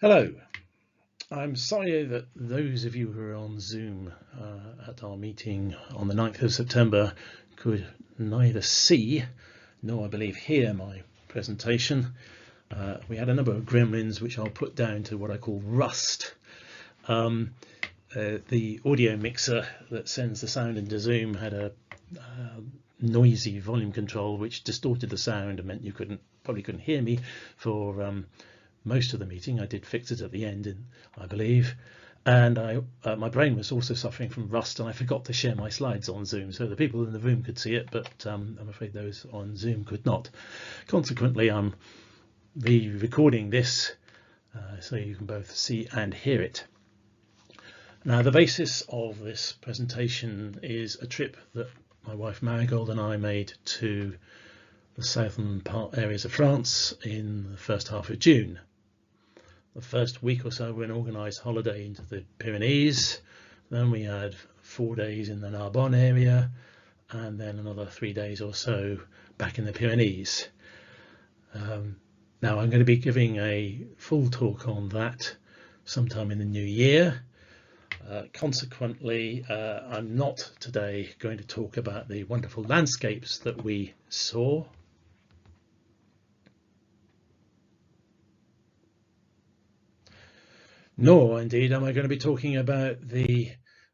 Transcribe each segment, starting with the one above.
Hello. I'm sorry that those of you who are on Zoom at our meeting on the 9th of September could neither see nor, I believe, hear my presentation. We had a number of gremlins which I'll put down to what I call rust. The audio mixer that sends the sound into Zoom had a noisy volume control which distorted the sound and meant you probably couldn't hear me for most of the meeting. I did fix it at the end, I believe, and my brain was also suffering from rust, and I forgot to share my slides on Zoom, so the people in the room could see it, but I'm afraid those on Zoom could not. Consequently, I'm re-recording this so you can both see and hear it. Now, the basis of this presentation is a trip that my wife Marigold and I made to the southern areas of France in the first half of June. The first week or so were an organised holiday into the Pyrenees, then we had 4 days in the Narbonne area, and then another 3 days or so back in the Pyrenees. Now I'm going to be giving a full talk on that sometime in the new year. Consequently, I'm not today going to talk about the wonderful landscapes that we saw. Nor, indeed, am I going to be talking about the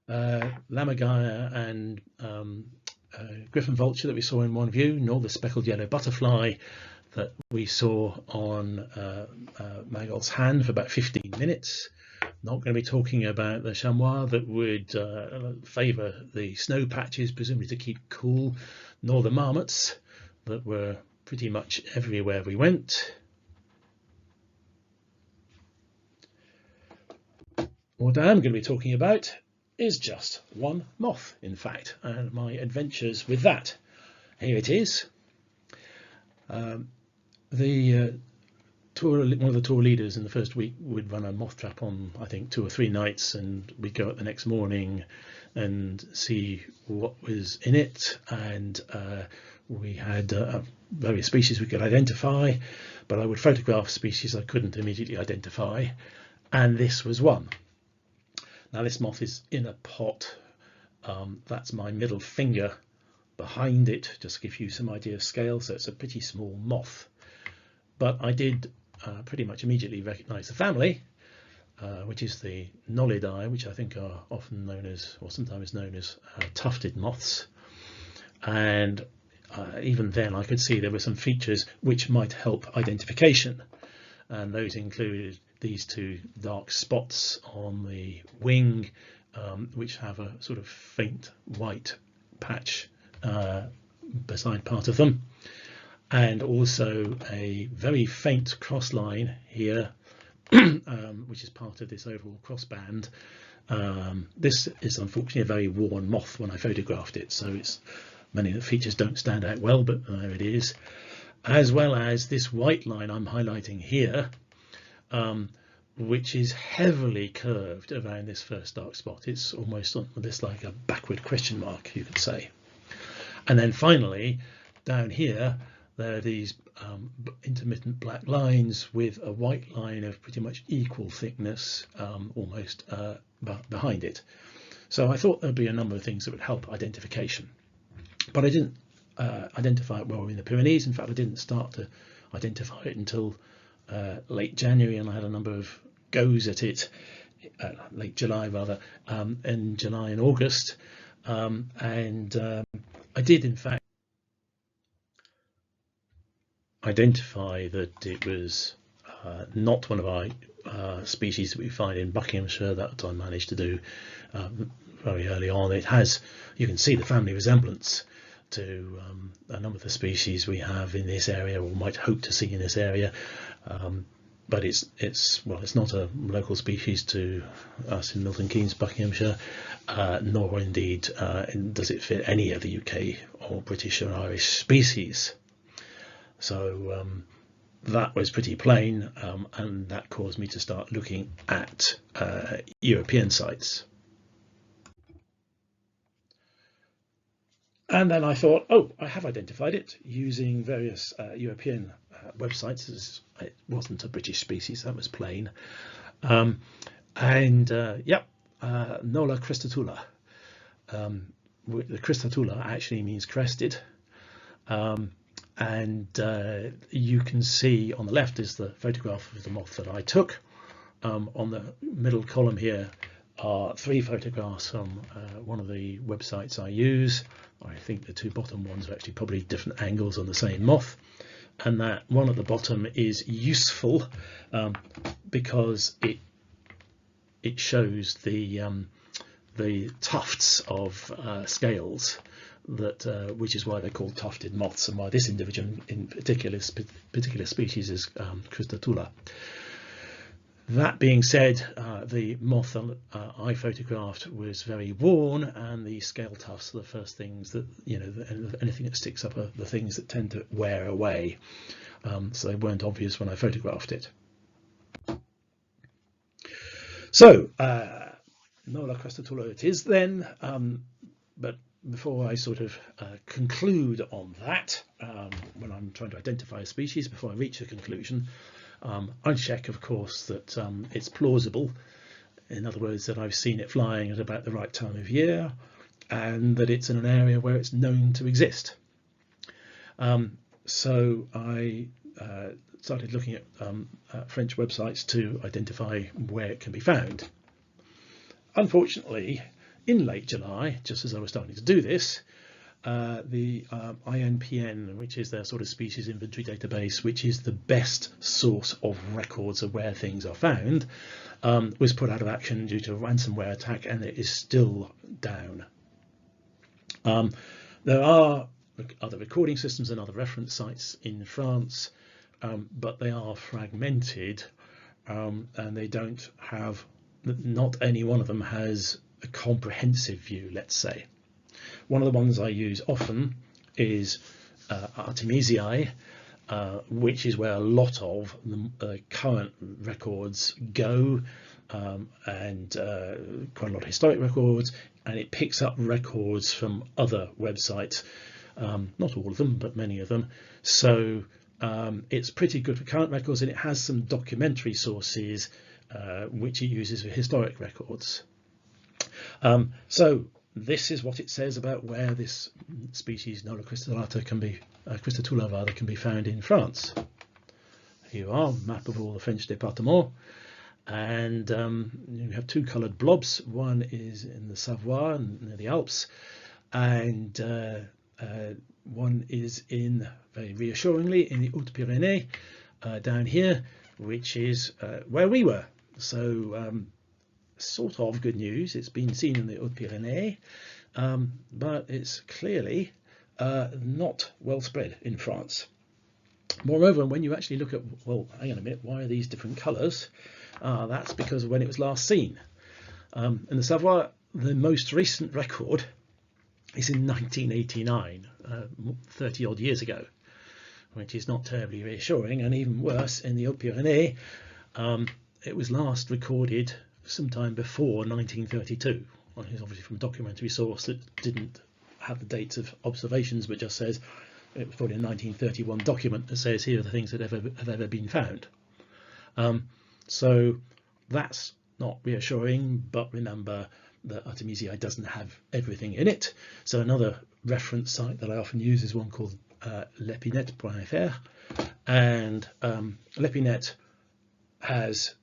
lammergeier and griffon vulture that we saw in one view, nor the speckled yellow butterfly that we saw on Marigold's hand for about 15 minutes. Not going to be talking about the chamois that would favour the snow patches, presumably to keep cool, nor the marmots that were pretty much everywhere we went. What I am going to be talking about is just one moth, in fact, and my adventures with that. Here it is. One of the tour leaders in the first week would run a moth trap on, I think, 2 or 3 nights, and we'd go out the next morning and see what was in it. And we had various species we could identify, but I would photograph species I couldn't immediately identify, and this was one. Now this moth is in a pot. That's my middle finger behind it, just to give you some idea of scale. So it's a pretty small moth. But I did pretty much immediately recognize the family, which is the Nollidae, which I think are often known as, or sometimes known as, tufted moths. And even then I could see there were some features which might help identification. And those included these 2 dark spots on the wing, which have a sort of faint white patch beside part of them, and also a very faint cross line here, which is part of this overall crossband. This is unfortunately a very worn moth when I photographed it, so many of the features don't stand out well, but there it is. As well as this white line I'm highlighting here, which is heavily curved around this first dark spot. It's almost on this like a backward question mark, you could say. And then finally, down here, there are these intermittent black lines with a white line of pretty much equal thickness almost behind it. So I thought there'd be a number of things that would help identification. But I didn't identify it while we were in the Pyrenees. In fact, I didn't start to identify it until late January, and I had a number of goes at it, late July rather, in July and August, and I did in fact identify that it was not one of our species that we find in Buckinghamshire. That I managed to do very early on. It has, you can see the family resemblance to a number of the species we have in this area, or might hope to see in this area, but it's not a local species to us in Milton Keynes, Buckinghamshire, nor indeed does it fit any of the UK or British or Irish species. So that was pretty plain, and that caused me to start looking at European sites. And then I thought, oh, I have identified it using various European websites. It wasn't a British species, that was plain. Nola cristatula. The cristatula actually means crested. You can see on the left is the photograph of the moth that I took. On the middle column here are 3 photographs from one of the websites I use. I think the 2 bottom ones are actually probably different angles on the same moth, and that one at the bottom is useful because it shows the tufts of scales, that which is why they're called tufted moths, and why this individual in particular species is cristatula. That being said, the moth I photographed was very worn, and the scale tufts are the first things that, anything that sticks up are the things that tend to wear away. So they weren't obvious when I photographed it. So, Nola cristatula it is then, but before I sort of conclude on that, when I'm trying to identify a species, before I reach a conclusion, I check, of course, that it's plausible. In other words, that I've seen it flying at about the right time of year, and that it's in an area where it's known to exist. So I started looking at French websites to identify where it can be found. Unfortunately, in late July, just as I was starting to do this, the INPN, which is their sort of species inventory database, which is the best source of records of where things are found, was put out of action due to a ransomware attack, and it is still down. There are other recording systems and other reference sites in France, but they are fragmented, and they don't have, not any one of them has a comprehensive view, let's say. One of the ones I use often is Artemisiae, which is where a lot of the current records go, and quite a lot of historic records, and it picks up records from other websites, not all of them, but many of them. So it's pretty good for current records, and it has some documentary sources which it uses for historic records. So this is what it says about where this species Nola cristatula can be found in France. Here you are, map of all the French départements, and you have 2 coloured blobs. One is in the Savoie near the Alps, and one is in, very reassuringly, in the Hautes-Pyrénées down here, which is where we were. So sort of good news. It's been seen in the Hautes-Pyrénées, but it's clearly not well spread in France. Moreover, when you actually look at, well, hang on a minute, why are these different colours? That's because of when it was last seen. In the Savoie, the most recent record is in 1989, 30 odd years ago, which is not terribly reassuring. And even worse, in the Hautes-Pyrénées, it was last recorded sometime before 1932. Well, it's obviously from a documentary source that didn't have the dates of observations, but just says it was probably a 1931 document that says here are the things that have ever been found. So that's not reassuring, but remember that Artemisiae doesn't have everything in it. So another reference site that I often use is one called l'Epinette.fr, and l'Epinette has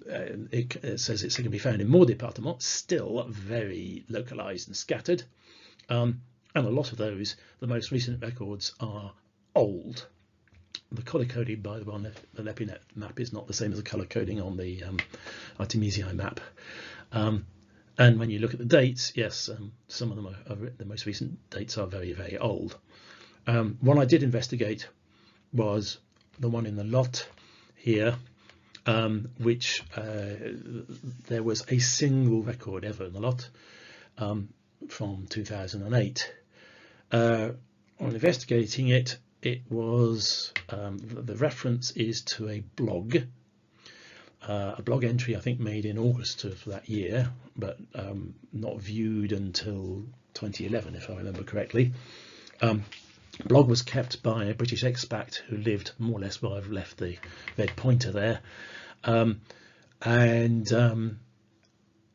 it says it can be found in more départements, still very localized and scattered, and a lot of those, the most recent records, are old. The colour coding, by the way, on the l'Epinette map is not the same as the colour coding on the Artemisiae map. And when you look at the dates, yes, some of them are the most recent dates are very, very old. One I did investigate was the one in the Lot here, which there was a single record ever in the Lot from 2008. On investigating it, it was the reference is to a blog entry, I think, made in August of that year, but not viewed until 2011, if I remember correctly. blog was kept by a British expat who lived more or less where I've left the red pointer there,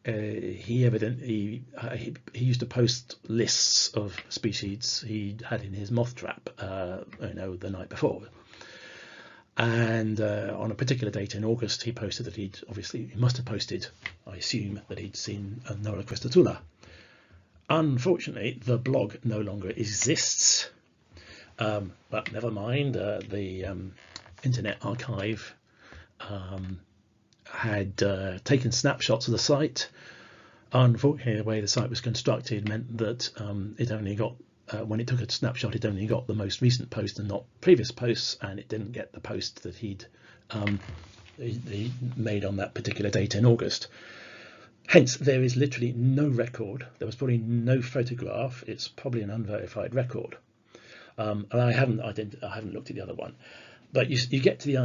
he evidently he used to post lists of species he had in his moth trap, the night before. And on a particular date in August, he posted that he must have posted, I assume, that he'd seen a Nola cristatula. Unfortunately, the blog no longer exists, but never mind. The Internet Archive had taken snapshots of the site. Unfortunately, the way the site was constructed meant that it only got, when it took a snapshot, it only got the most recent post and not previous posts, and it didn't get the post that he made on that particular date in August. Hence, there is literally no record. There was probably no photograph. It's probably an unverified record. And I haven't looked at the other one. But you get the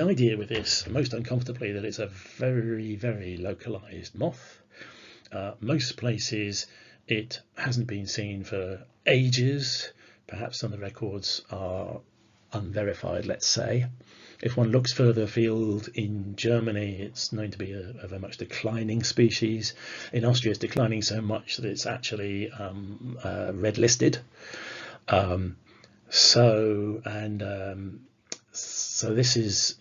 idea with this, most uncomfortably, that it's a very, very localized moth. Most places it hasn't been seen for ages. Perhaps some of the records are unverified, let's say. If one looks further afield, in Germany it's known to be a very much declining species. In Austria it's declining so much that it's actually red listed. So this is,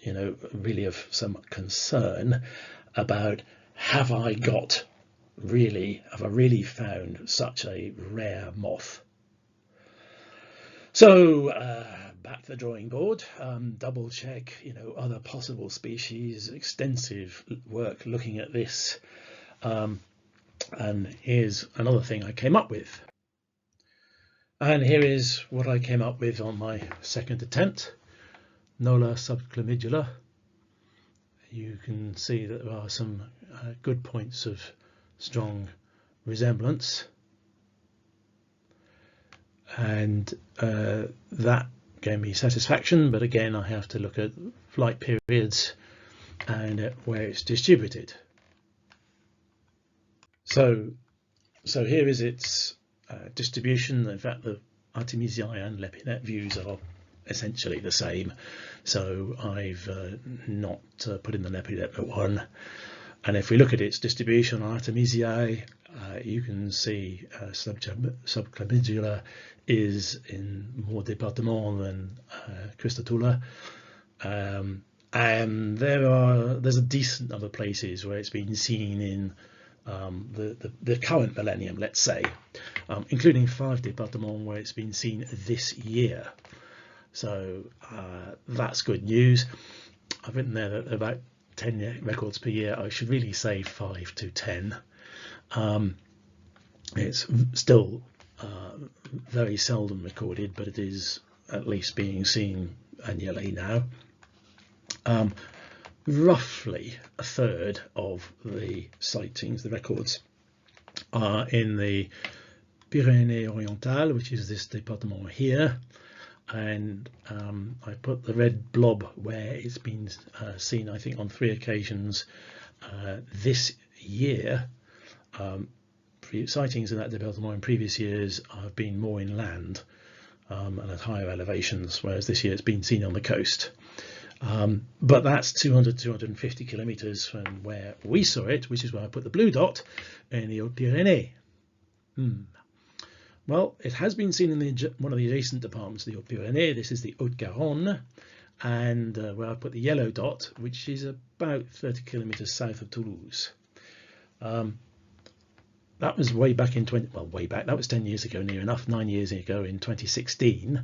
really of some concern about, have I really found such a rare moth? So back to the drawing board, double check, other possible species, extensive work looking at this. And here's another thing I came up with. And here is what I came up with on my second attempt. Nola subclamidula. You can see that there are some good points of strong resemblance, and that gave me satisfaction, but again I have to look at flight periods and where it's distributed. So here is its distribution. In fact, the Artemisiae and Lepidnet views are essentially the same, so I've not put in the Lepidnet one. And if we look at its distribution on Artemisiae, you can see subclamidula is in more départements than cristatula, and there's a decent number of places where it's been seen in the current millennium, let's say, including 5 départements where it's been seen this year. So that's good news. I've written there that about 10 records per year. I should really say 5 to 10. It's still very seldom recorded, but it is at least being seen annually now. Roughly a third of the sightings, the records, are in the Pyrénées Orientales, which is this département here, and I put the red blob where it's been seen, I think, on 3 occasions this year. Sightings in that département in previous years have been more inland and at higher elevations, whereas this year it's been seen on the coast. But that's 250 kilometers from where we saw it, which is where I put the blue dot in the Hautes-Pyrénées. Well, it has been seen in one of the adjacent departments of the Hautes-Pyrénées. This is the Haute-Garonne, and where I put the yellow dot, which is about 30 kilometers south of Toulouse. That was way back in that was 10 years ago, near enough, 9 years ago in 2016.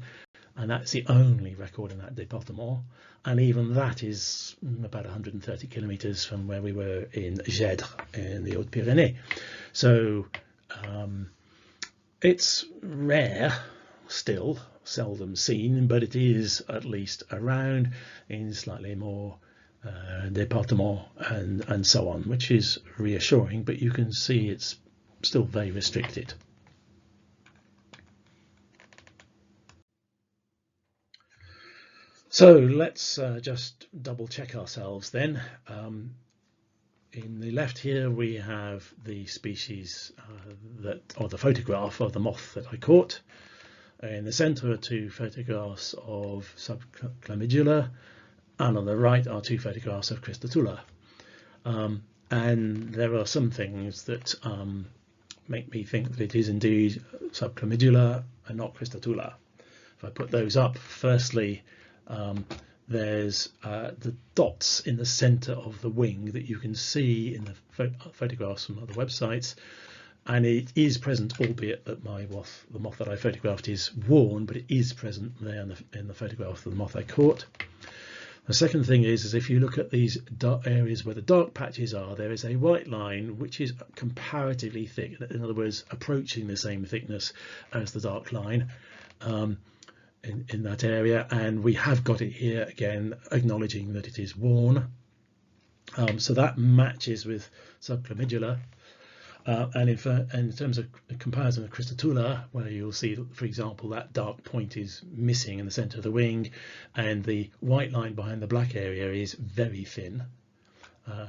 And that's the only record in that département, and even that is about 130 kilometers from where we were in Gèdre in the Hautes-Pyrénées. So it's rare, still seldom seen, but it is at least around in slightly more départements and so on, which is reassuring, but you can see it's still very restricted. So let's just double check ourselves then. In the left here we have the species or the photograph of the moth that I caught, In the centre are 2 photographs of subclamidula, and on the right are 2 photographs of cristatula. And there are some things that make me think that it is indeed subclamidula and not cristatula. If I put those up, firstly, there's the dots in the centre of the wing that you can see in the photographs from other websites, and it is present, albeit that the moth that I photographed is worn, but it is present there in the photograph of the moth I caught. The second thing is if you look at these dark areas where the dark patches are, there is a white line which is comparatively thick, in other words, approaching the same thickness as the dark line in that area, and we have got it here again, acknowledging that it is worn. So that matches with subclamidula. And in terms of comparison with cristatula, where you'll see, for example, that dark point is missing in the centre of the wing, and the white line behind the black area is very thin,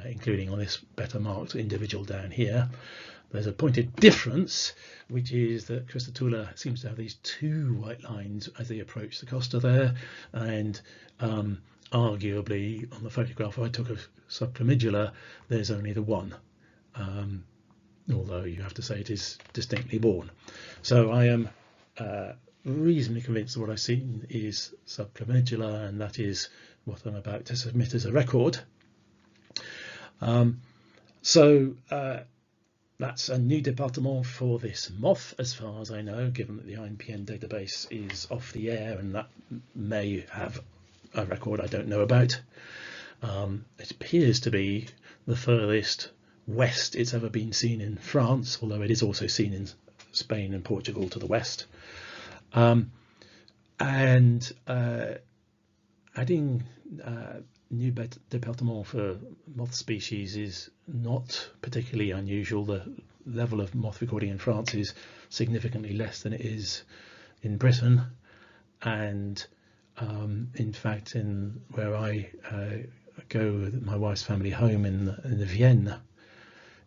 including on this better marked individual down here. There's a pointed difference, which is that cristatula seems to have these 2 white lines as they approach the costa there, and arguably on the photograph I took of subclamidula, there's only the one. Although you have to say it is distinctly worn. So I am reasonably convinced that what I've seen is subclamidula, and that is what I'm about to submit as a record. That's a new département for this moth, as far as I know, given that the INPN database is off the air, and that may have a record I don't know about. It appears to be the furthest west it's ever been seen in France, although it is also seen in Spain and Portugal to the west. Adding new département for moth species is not particularly unusual. The level of moth recording in France is significantly less than it is in Britain, and in fact, in where I go with my wife's family home in the Vienne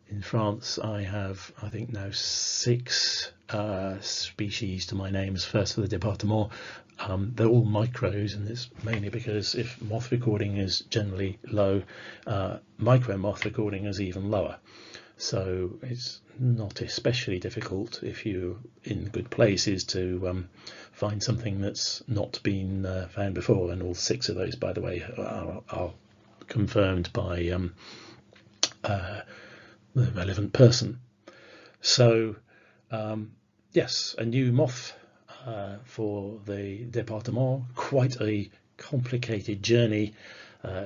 in France, I have, I think now, 6 species to my names. First for the département, they're all micros, and it's mainly because if moth recording is generally low, micro moth recording is even lower. So it's not especially difficult if you're in good places to find something that's not been found before, and all 6 of those, by the way, are confirmed by the relevant person. So yes, a new moth for the département. Quite a complicated journey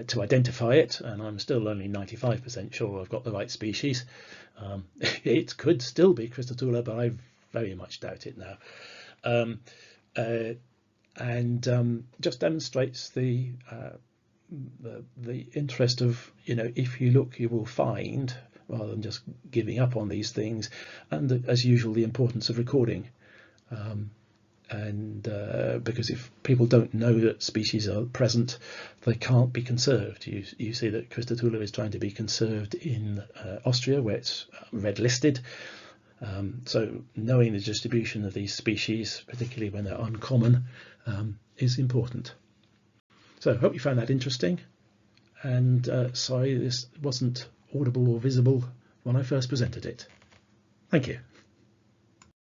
to identify it, and I'm still only 95% sure I've got the right species. It could still be cristatula, but I very much doubt it now. And just demonstrates the interest of, if you look, you will find, rather than just giving up on these things, and as usual, the importance of recording. Because if people don't know that species are present, they can't be conserved. You see that cristatula is trying to be conserved in Austria, where it's red listed. So knowing the distribution of these species, particularly when they're uncommon, is important. So I hope you found that interesting, and sorry this wasn't audible or visible when I first presented it. Thank you.